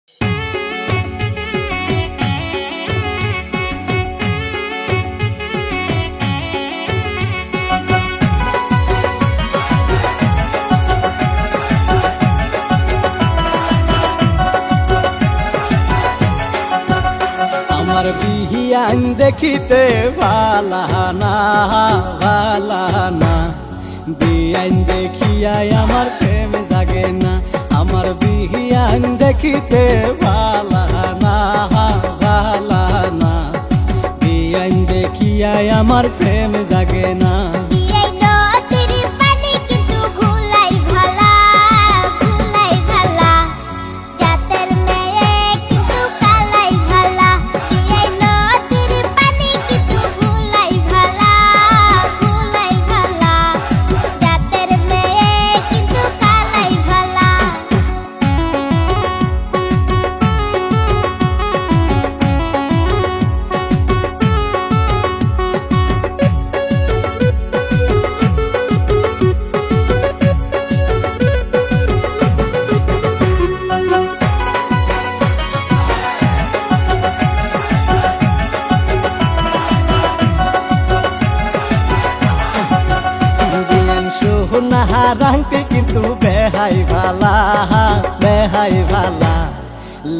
আমার বিহিয়ান দেখিতে ভালা না বিয়ান দেখিয়াই আমার প্রেম জাগে না। আমার বিহিয়ান দেখিতে ভালা না বিয়ান দেখিয়াই আমার প্রেম জাগে না। রাংটি কিন্তু বেহাই ভালা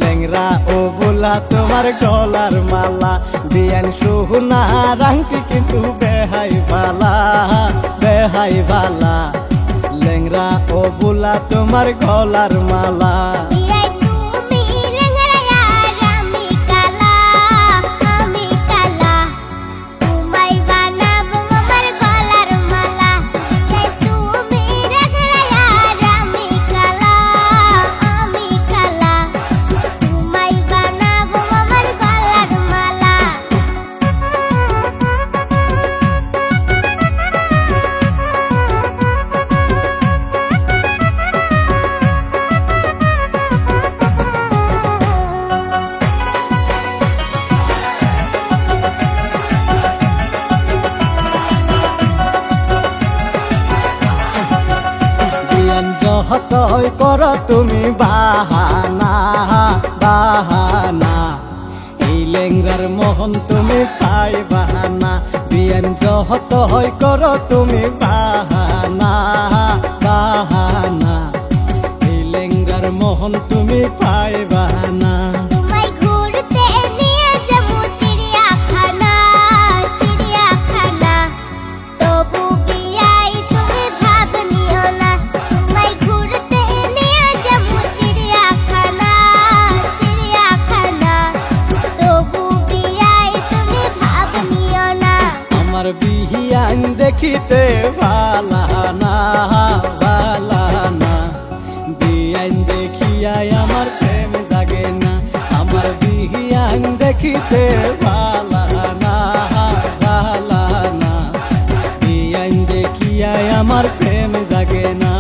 লেংরা ও বোলা তোমার গলার মালা। বিয়ান সোহনা রাংটি কিন্তু বেহাই ভালা লেংরা ও বোলা তোমার গলার মালা। যতই কর তুমি বাহানা এই লেংরার মোহন তুমি পাইবা না। বিয়ান যতই কর তুমি বাহানা এই লেংরার মোহন তুমি পাইবা না। আমার বিহিয়ান দেখিতে ভালা না বিয়ান দেখিয়াই আমার প্রেম জাগে না। আমার বিহিয়ান দেখিতে ভালা না বিয়ান দেখিয়াই আমার প্রেম জাগে না।